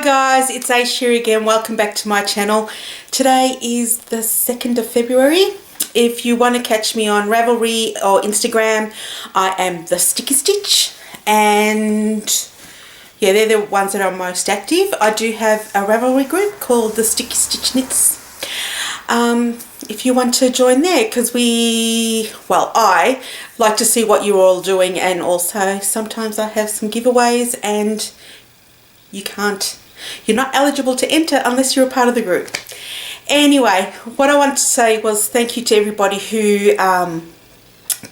guys, it's Ayshxo again. Welcome back to my channel. Today is the 2nd of February. If you want to catch me on Ravelry or Instagram, I am the Sticky Stitch, and yeah, they're the ones that are most active. I do have a Ravelry group called the Sticky Stitch Knits. If you want to join there, because I like to see what you're all doing, and also sometimes I have some giveaways and you're not eligible to enter unless you're a part of the group. Anyway, what I wanted to say was thank you to everybody who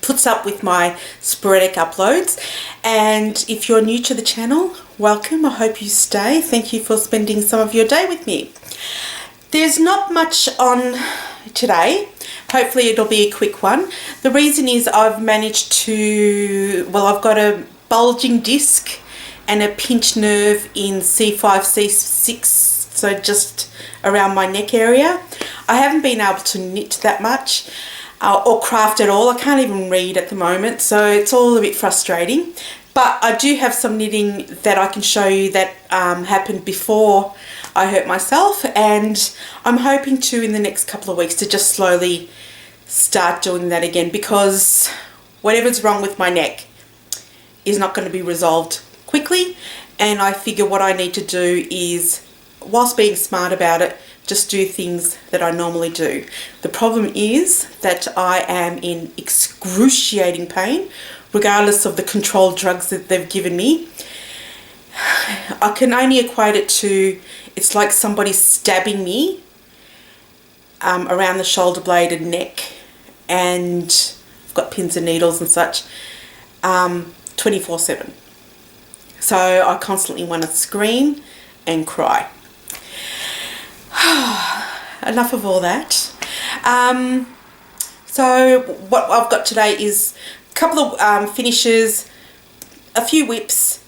puts up with my sporadic uploads, and if you're new to the channel, welcome. I hope you stay. Thank you for spending some of your day with me. There's not much on today. Hopefully it'll be a quick one. The reason is I've managed to, I've got a bulging disc and a pinched nerve in C5, C6, so just around my neck area. I haven't been able to knit that much or craft at all. I can't even read at the moment, so it's all a bit frustrating. But I do have some knitting that I can show you that happened before I hurt myself, and I'm hoping to, in the next couple of weeks, to just slowly start doing that again, because whatever's wrong with my neck is not going to be resolved quickly, and I figure what I need to do is, whilst being smart about it, just do things that I normally do. The problem is that I am in excruciating pain regardless of the controlled drugs that they've given me. I can only equate it to, it's like somebody stabbing me around the shoulder blade and neck, and I've got pins and needles and such 24/7. So I constantly want to scream and cry. Enough of all that. So what I've got today is a couple of finishes, a few whips,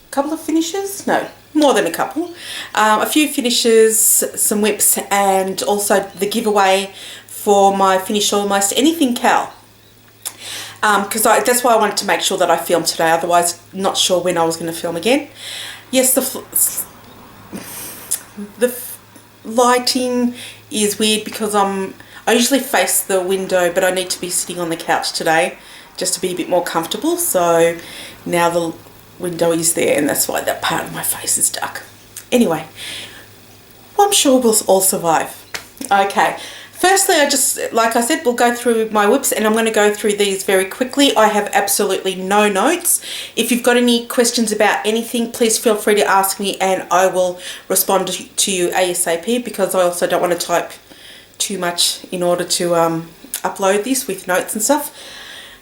a couple of finishes? No, more than a couple. A few finishes, some whips, and also the giveaway for my Finish Almost Anything Cal. Because that's why I wanted to make sure that I filmed today, otherwise not sure when I was going to film again. Yes, the lighting is weird because I usually face the window, but I need to be sitting on the couch today just to be a bit more comfortable. So now the window is there, and that's why that part of my face is dark. Anyway, I'm sure we'll all survive. Okay. Firstly, like I said, we'll go through my whips, and I'm going to go through these very quickly. I have absolutely no notes. If you've got any questions about anything, please feel free to ask me, and I will respond to you ASAP, because I also don't want to type too much in order to upload this with notes and stuff.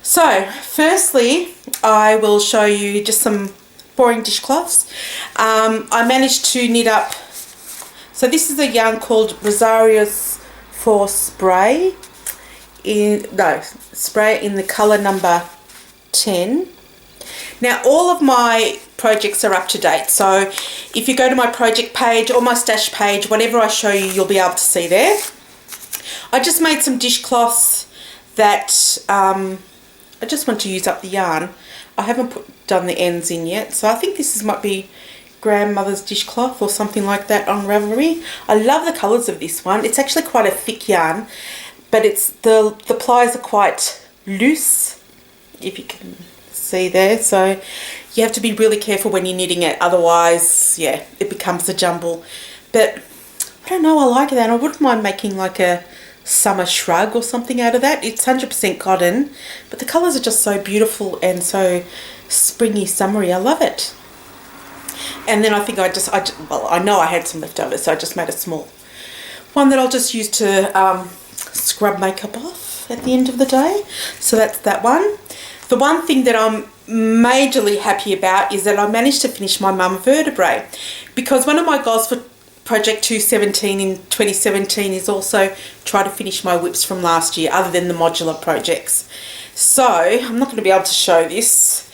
So, firstly, I will show you just some boring dishcloths. I managed to knit up, so this is a yarn called Rosaria's for spray in the color number 10. Now all of my projects are up to date, so if you go to my project page or my stash page, whatever I show you, you'll be able to see there. I just made some dishcloths that I just want to use up the yarn. I haven't done the ends in yet, so I think this might be grandmother's dishcloth or something like that on Ravelry. I love the colours of this one. It's actually quite a thick yarn, but it's the plies are quite loose, if you can see there, so you have to be really careful when you're knitting it, otherwise yeah, it becomes a jumble. But I don't know, I like that. I wouldn't mind making like a summer shrug or something out of that. It's 100% cotton, but the colours are just so beautiful and so springy, summery. I love it. And then I think I know I had some left over, so I just made a small one that I'll just use to scrub makeup off at the end of the day. So that's that one. The one thing that I'm majorly happy about is that I managed to finish my mum vertebrae, because one of my goals for Project 217 in 2017 is also try to finish my whips from last year, other than the modular projects. So I'm not going to be able to show this,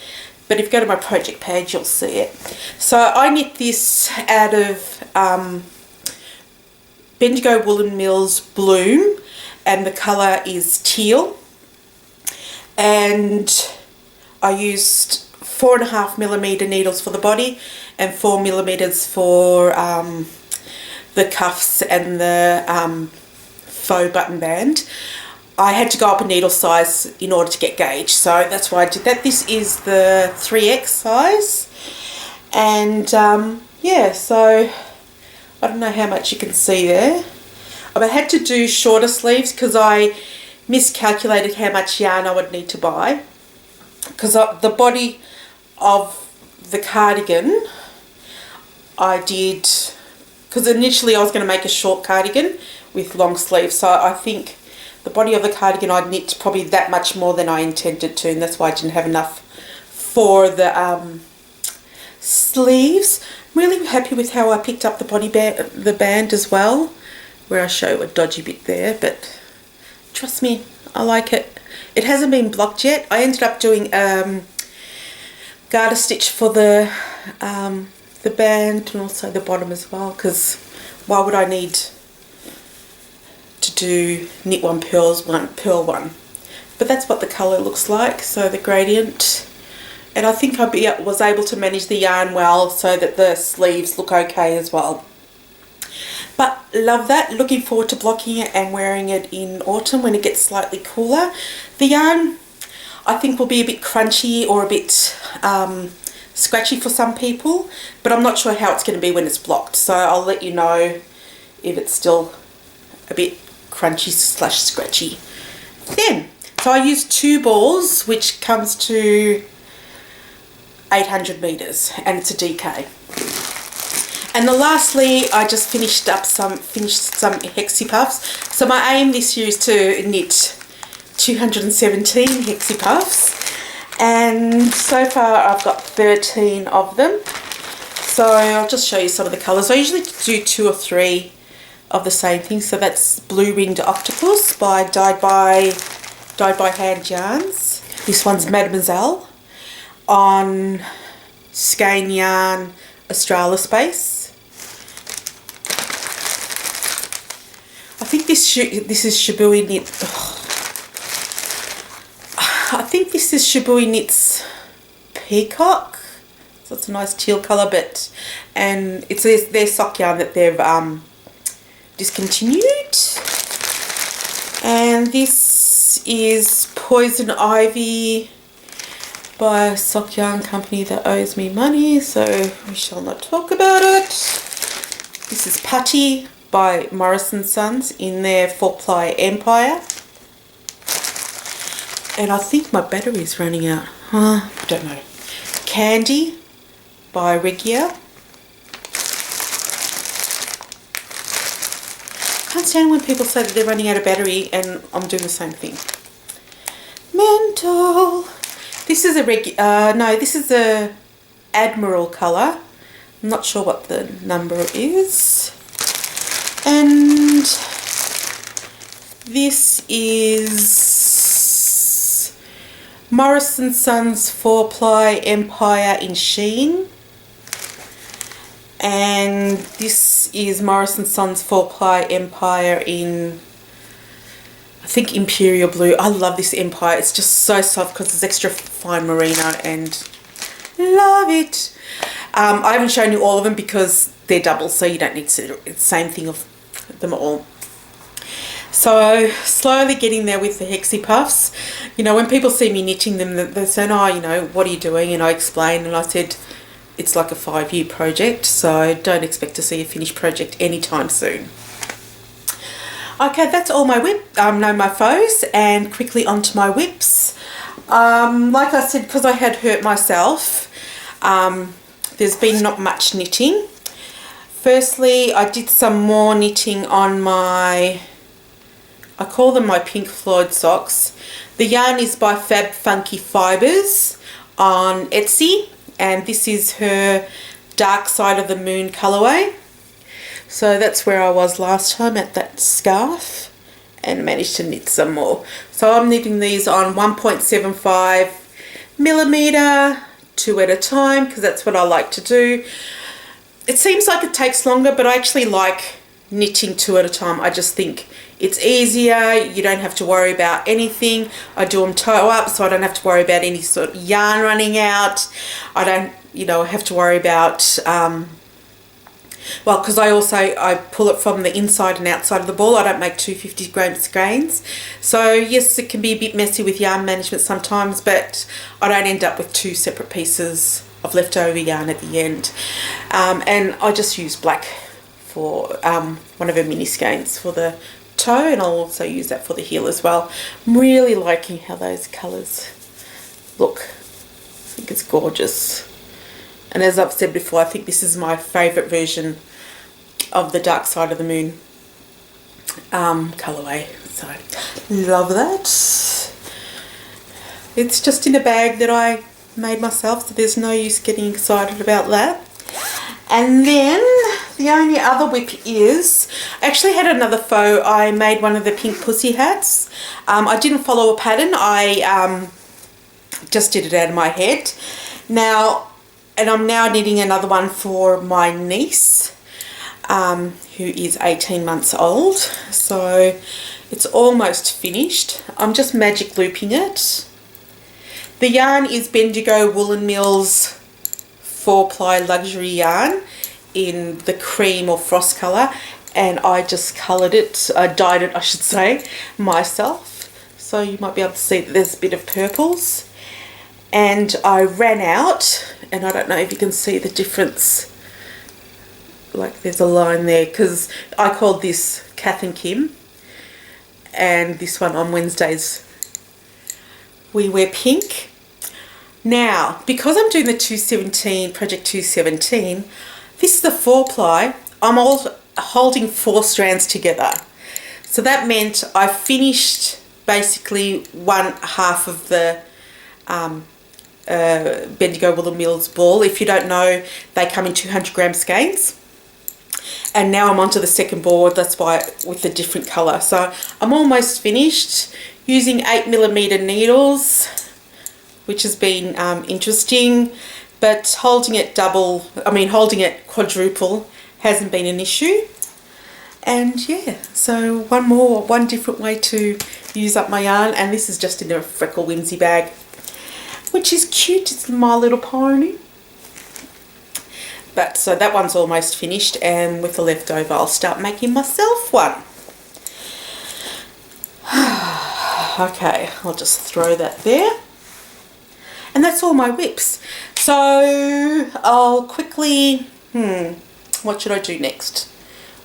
but if you go to my project page, you'll see it. So I knit this out of Bendigo Woolen Mills Bloom, and the colour is teal. And I used 4.5mm needles for the body and 4mm for the cuffs and the faux button band. I had to go up a needle size in order to get gauge, so that's why I did that. This is the 3X size, and yeah, so I don't know how much you can see there. I had to do shorter sleeves because I miscalculated how much yarn I would need to buy, because the body of the cardigan I did, because initially I was going to make a short cardigan with long sleeves, so I think the body of the cardigan I'd knit probably that much more than I intended to, and that's why I didn't have enough for the sleeves. I'm really happy with how I picked up the the band as well, where I show a dodgy bit there, but trust me, I like it. It hasn't been blocked yet. I ended up doing garter stitch for the band and also the bottom as well, because why would I need to do knit one, purl one? But that's what the colour looks like, so the gradient. And I think I was able to manage the yarn well so that the sleeves look okay as well. But love that. Looking forward to blocking it and wearing it in autumn when it gets slightly cooler. The yarn I think will be a bit crunchy or a bit scratchy for some people, but I'm not sure how it's going to be when it's blocked, so I'll let you know if it's still a bit crunchy slash scratchy. Then, so I used 2 balls, which comes to 800 meters, and it's a DK. And then lastly, I just finished some hexi puffs. So my aim this year is to knit 217 hexi puffs, and so far I've got 13 of them. So I'll just show you some of the colours. I usually do 2 or 3 of the same thing. So that's Blue Ringed Octopus by Dyed by Hand Yarns. This one's Mademoiselle on Skein Yarn Australispace. I think this is Shibui Knit. I think this is Shibui Knit's Peacock. So it's a nice teal colour, and it's their sock yarn that they've discontinued. And this is Poison Ivy by a sock yarn company that owes me money, so we shall not talk about it. This is Putty by Morrison Sons in their 4-ply Empire. And I think my battery is running out. I don't know. Candy by Regia. Can't stand when people say that they're running out of battery and I'm doing the same thing. Mental. This is this is a Admiral colour. I'm not sure what the number is. And this is Morrison Sons 4-ply Empire in Sheen. And this is Morrison Sons 4-ply Empire in, I think, Imperial Blue. I love this Empire. It's just so soft because it's extra fine merino and love it. I haven't shown you all of them because they're double, so you don't need to see the same thing of them all. So slowly getting there with the hexi puffs. You know, when people see me knitting them, they're saying, oh, you know, what are you doing? And I explain, and I said, it's like a 5-year project, so don't expect to see a finished project anytime soon. Okay, that's all my my foes, and quickly onto my whips. Like I said, because I had hurt myself, there's been not much knitting. Firstly, I did some more knitting on my, I call them my Pink Floyd socks. The yarn is by Fab Funky Fibres on Etsy, and this is her Dark Side of the Moon colourway. So that's where I was last time, at that scarf, and managed to knit some more. So I'm knitting these on 1.75mm, 2 at a time, because that's what I like to do. It seems like it takes longer, but I actually like knitting 2 at a time. I just think it's easier. You don't have to worry about anything. I do them toe up, so I don't have to worry about any sort of yarn running out. I don't have to worry about, well, because I pull it from the inside and outside of the ball. I don't make 250-gram skeins. So yes, it can be a bit messy with yarn management sometimes, but I don't end up with 2 separate pieces of leftover yarn at the end. And I just use black for one of her mini skeins for the toe, and I'll also use that for the heel as well. I'm really liking how those colours look. I think it's gorgeous. And as I've said before, I think this is my favourite version of the Dark Side of the Moon colourway. So, love that. It's just in a bag that I made myself, so there's no use getting excited about that. And then the only other whip is, I actually had another faux. I made one of the pink pussy hats. I didn't follow a pattern. I just did it out of my head. And I'm now knitting another one for my niece, who is 18 months old. So it's almost finished. I'm just magic looping it. The yarn is Bendigo Woolen Mills 4-ply luxury yarn in the cream or frost colour, and I just coloured it, dyed it I should say, myself. So you might be able to see that there's a bit of purples. And I ran out, and I don't know if you can see the difference, like there's a line there, because I called this Kath and Kim, and this one on Wednesdays we wear pink. Now, because I'm doing the 217, Project 217, this is the 4-ply, I'm all holding 4 strands together. So that meant I finished basically one half of the Bendigo Woolen Mills ball. If you don't know, they come in 200-gram skeins. And now I'm onto the second board, that's why with the different colour. So I'm almost finished using 8mm needles, which has been interesting, but holding it quadruple hasn't been an issue. And yeah, so one different way to use up my yarn, and this is just in a Freckle Whimsy bag, which is cute. It's My Little Pony. But so that one's almost finished, and with the leftover I'll start making myself one. Okay, I'll just throw that there. And that's all my whips. So I'll quickly, what should I do next?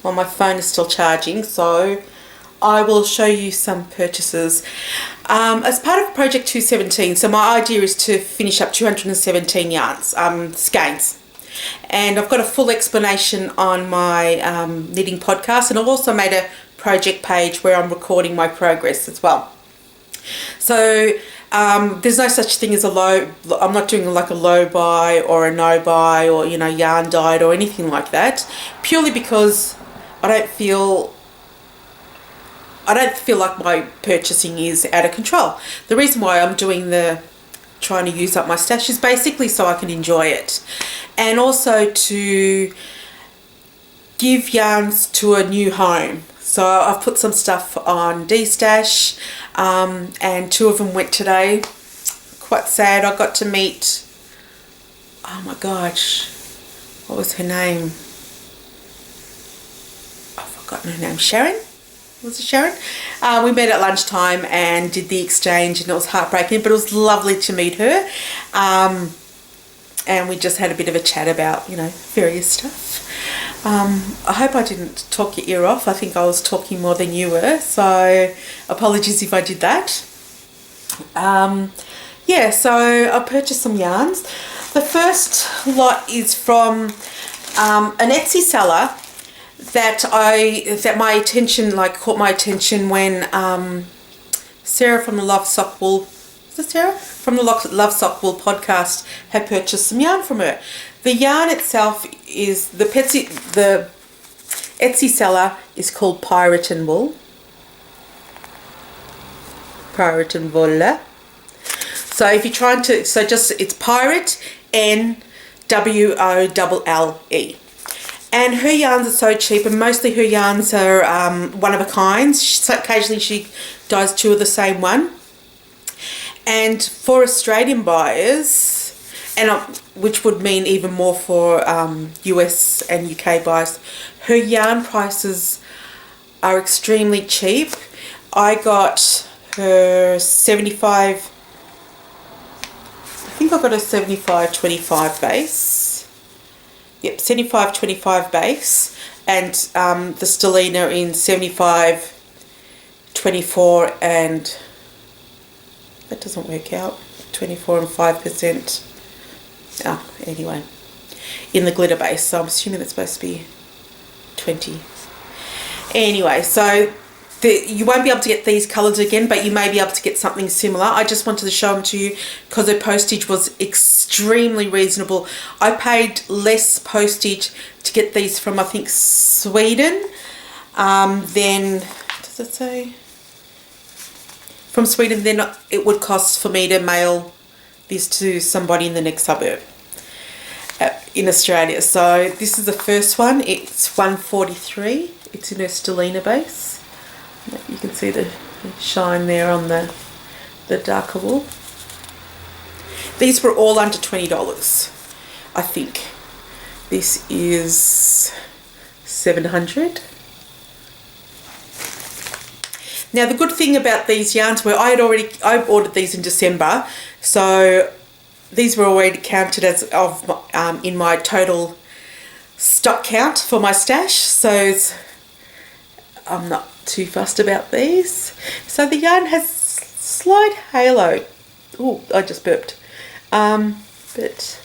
Well, my phone is still charging, so I will show you some purchases. As part of Project 217, so my idea is to finish up 217 yarns, skeins. And I've got a full explanation on my knitting podcast, and I've also made a project page where I'm recording my progress as well. So there's no such thing as I'm not doing like a low buy or a no buy or, yarn dyed or anything like that, purely because I don't feel like my purchasing is out of control. The reason why I'm trying to use up my stash is basically so I can enjoy it, and also to give yarns to a new home. So I've put some stuff on D-Stash, and 2 of them went today. Quite sad. I got to meet, oh my gosh, what was her name? I've forgotten her name. Sharon? Was it Sharon? We met at lunchtime and did the exchange, and it was heartbreaking, but it was lovely to meet her. And we just had a bit of a chat about, various stuff. I hope I didn't talk your ear off. I think I was talking more than you were, so apologies if I did that. Yeah, so I purchased some yarns. The first lot is from an Etsy seller that caught my attention when Sarah from the Love Sock Wool, is it Sarah? From the Love Sock Wool podcast had purchased some yarn from her. The yarn itself is, the Etsy seller is called Pirate and Wool. Pirate and Wool. So if you're trying to, it's Pirate N WOLLE. And her yarns are so cheap, and mostly her yarns are one of a kind. Occasionally she dyes 2 of the same one. And for Australian buyers, and which would mean even more for US and UK buys. Her yarn prices are extremely cheap. I got her 75, I think I got a 75-25 base. Yep, 75-25 base, and the stellina in 75-24, and that doesn't work out. 24 and 5%. Anyway, in the glitter base, so I'm assuming it's supposed to be 20. Anyway, so you won't be able to get these colours again, but you may be able to get something similar. I just wanted to show them to you because their postage was extremely reasonable. I paid less postage to get these from, I think, Sweden, then, does it say? From Sweden, then it would cost for me to mail this to somebody in the next suburb in Australia. So this is the first one. It's 143. It's in a stellina base. You can see the shine there on the darker wool. These were all under $20, I think. This is 700. Now the good thing about these yarns were I ordered these in December, so these were already counted as in my total stock count for my stash, so I'm not too fussed about these. So the yarn has slight halo. Oh, I just burped. But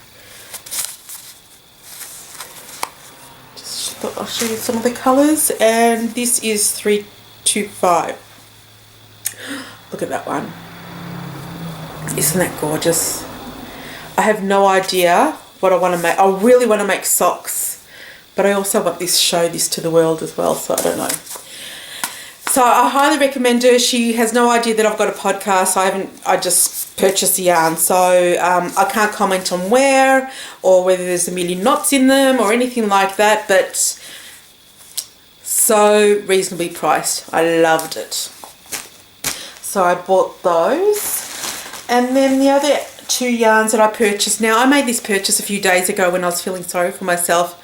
just thought I'll show you some of the colours, and this is 325. Look at that one. Isn't that gorgeous? I have no idea what I want to make. I really want to make socks, but I also want this, show this to the world as well, so I don't know. So I highly recommend her. She has no idea that I've got a podcast. I just purchased the yarn, so I can't comment on where or whether there's a million knots in them or anything like that, but so reasonably priced. I loved it. So I bought those. And then the other two yarns that I purchased. Now I made this purchase a few days ago when I was feeling sorry for myself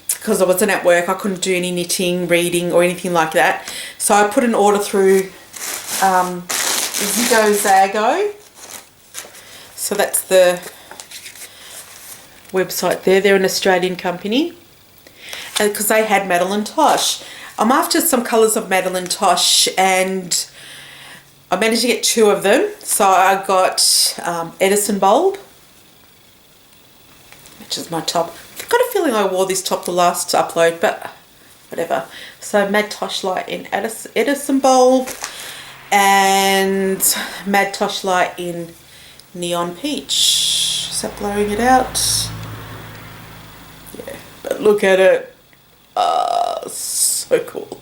because I wasn't at work. I couldn't do any knitting, reading or anything like that. So I put an order through Zigo Zago. So that's the website there. They're an Australian company. And because they had Madeline Tosh. I'm after some colours of Madeline Tosh, and I managed to get two of them. So I got Edison Bulb, which is my top. I've got a feeling I wore this top the last upload, but whatever. So Mad Tosh Light in Edison Bulb, and Mad Tosh Light in Neon Peach. Is that blurring it out? Yeah, but look at it. So cool.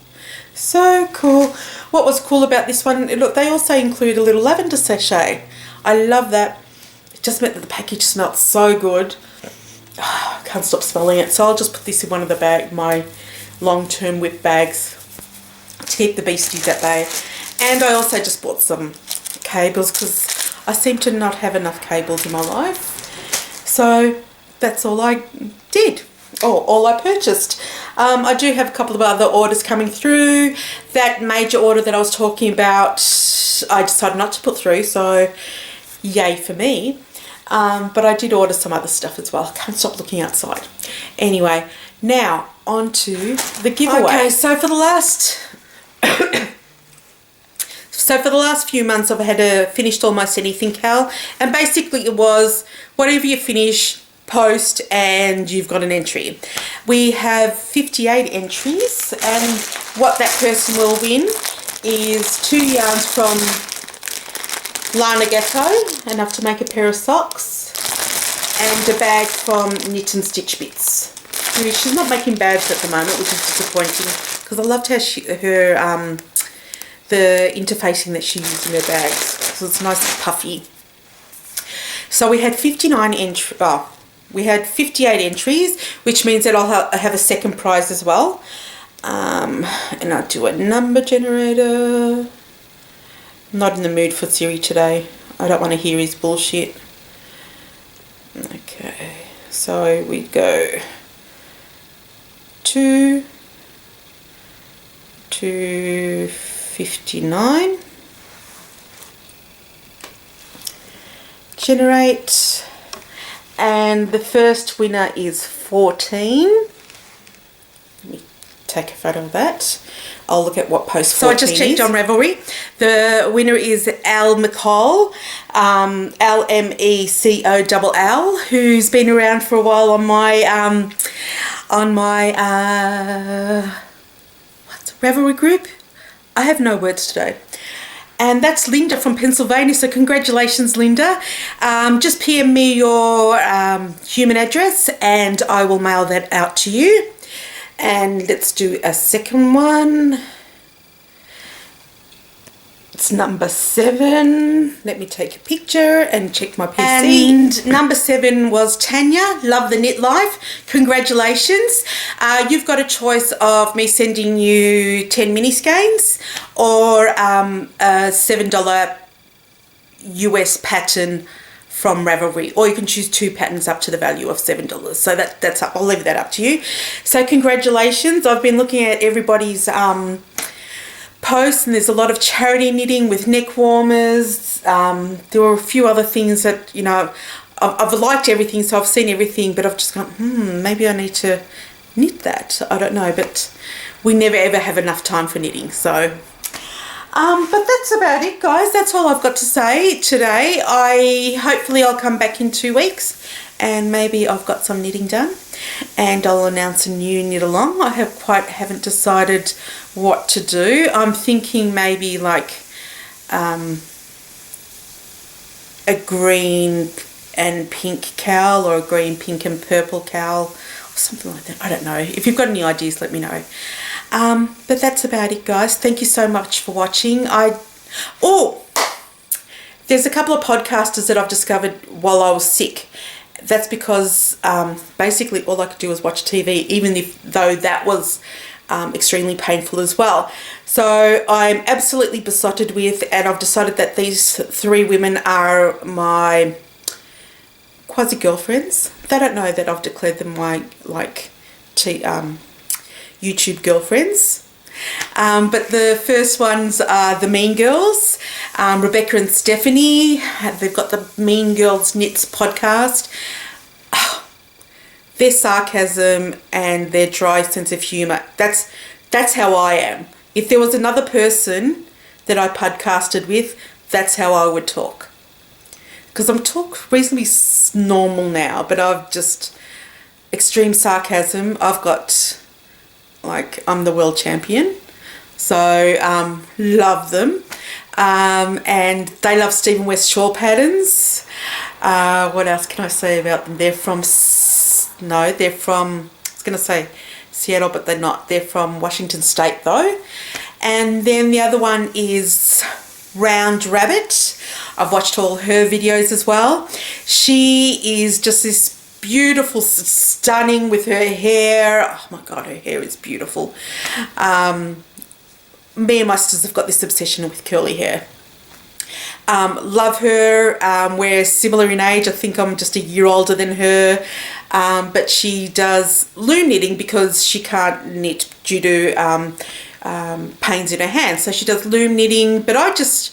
So cool. What was cool about this one, look, they also include a little lavender sachet. I love that. It just meant that the package smelled so good. I can't stop smelling it. So I'll just put this in one of my long-term whip bags to keep the beasties at bay. And I also just bought some cables because I seem to not have enough cables in my life. So that's all I did. All I purchased. I do have a couple of other orders coming through. That major order that I was talking about, I decided not to put through, so yay for me. But I did order some other stuff as well. I can't stop looking outside. Anyway, now on to the giveaway. Okay, so for the last few months I've had finished almost anything, Cal, and basically it was whatever you finish, post, and you've got an entry. We have 58 entries, and what that person will win is 2 yarns from Lana Ghetto, enough to make a pair of socks, and a bag from Knit and Stitch Bits. She's not making bags at the moment, which is disappointing because I loved how the interfacing that she used in her bags, so it's nice and puffy. So we had 58 entries, which means that I'll have a second prize as well. And I'll do a number generator. I'm not in the mood for Siri today. I don't want to hear his bullshit. Okay, so we go 2 to 59. Generate, and the first winner is 14. Let me take a photo of that. I'll look at what post 14 So I just checked on Ravelry. The winner is Al McCall, LMECOLL, who's been around for a while on my Ravelry group. I have no words today. And that's Linda from Pennsylvania, so congratulations, Linda. Just PM me your human address and I will mail that out to you. And let's do a second one. It's number 7. Let me take a picture and check my PC. And number 7 was Tanya, Love the Knit Life. Congratulations. You've got a choice of me sending you 10 mini skeins or a $7 US pattern from Ravelry, or you can choose 2 patterns up to the value of $7. So that's up. I'll leave that up to you. So congratulations. I've been looking at everybody's posts, and there's a lot of charity knitting with neck warmers. There were a few other things that, you know, I've liked everything, so I've seen everything, but I've just gone, maybe I need to knit that. I don't know, but we never ever have enough time for knitting. So but that's about it, guys. That's all I've got to say today. Hopefully I'll come back in 2 weeks and maybe I've got some knitting done and I'll announce a new knit along. I haven't decided what to do. I'm thinking maybe like a green and pink cowl, or a green, pink and purple cowl, or something like that. I don't know. If you've got any ideas, let me know. But that's about it, guys. Thank you so much for watching. There's a couple of podcasters that I've discovered while I was sick. That's because basically all I could do was watch TV, even though that was extremely painful as well. So I'm absolutely besotted with, and I've decided that these 3 women are my quasi-girlfriends. They don't know that I've declared them my YouTube girlfriends. But the first ones are the Mean Girls, Rebecca and Stephanie. They've got the Mean Girls Knits podcast. Their sarcasm and their dry sense of humour, that's how I am. If there was another person that I podcasted with, that's how I would talk. Because I'm reasonably normal now, but I've just extreme sarcasm. I've got, I'm the world champion. So love them. And they love Stephen West Shaw patterns. What else can I say about them? They're from I was going to say Seattle, but they're not. They're from Washington State though. And then the other one is Round Rabbit. I've watched all her videos as well. She is just this beautiful, stunning with her hair. Oh my God, her hair is beautiful. Me and my sisters have got this obsession with curly hair. Love her. We're similar in age. I think I'm just a year older than her. But she does loom knitting because she can't knit due to pains in her hands. So she does loom knitting, but I just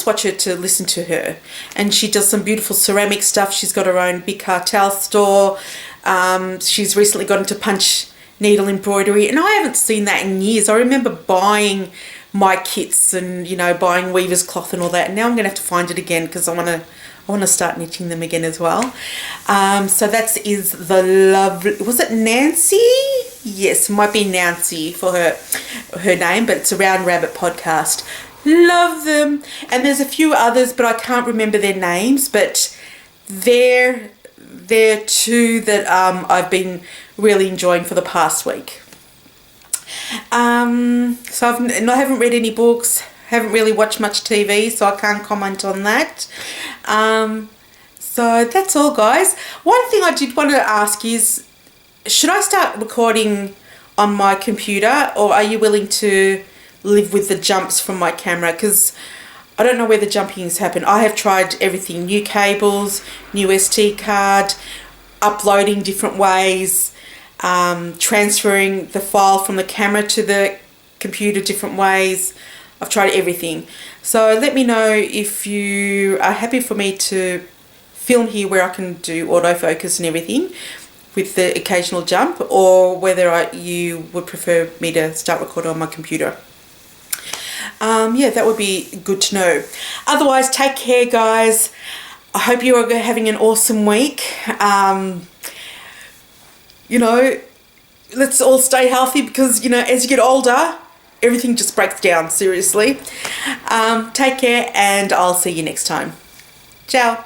watch her to listen to her. And she does some beautiful ceramic stuff. She's got her own big cartel store. She's recently got into punch needle embroidery, and I haven't seen that in years. I remember buying my kits and, you know, buying weaver's cloth and all that, and now I'm going to have to find it again because I want to start knitting them again as well. So that is the lovely, was it Nancy? Yes, it might be Nancy for her name, but it's a Round Rabbit podcast. Love them. And there's a few others, but I can't remember their names, but they're 2 that I've been really enjoying for the past week. So I haven't read any books, haven't really watched much TV, so I can't comment on that. So that's all, guys. One thing I did want to ask is, should I start recording on my computer, or are you willing to live with the jumps from my camera? Because I don't know where the jumping's happened. I have tried everything, new cables, new SD card, uploading different ways, transferring the file from the camera to the computer different ways. I've tried everything. So let me know if you are happy for me to film here where I can do autofocus and everything with the occasional jump, or whether you would prefer me to start recording on my computer. Yeah, that would be good to know. Otherwise, take care, guys. I hope you are having an awesome week. You know, let's all stay healthy, because, you know, as you get older, everything just breaks down, seriously. Take care, and I'll see you next time. Ciao.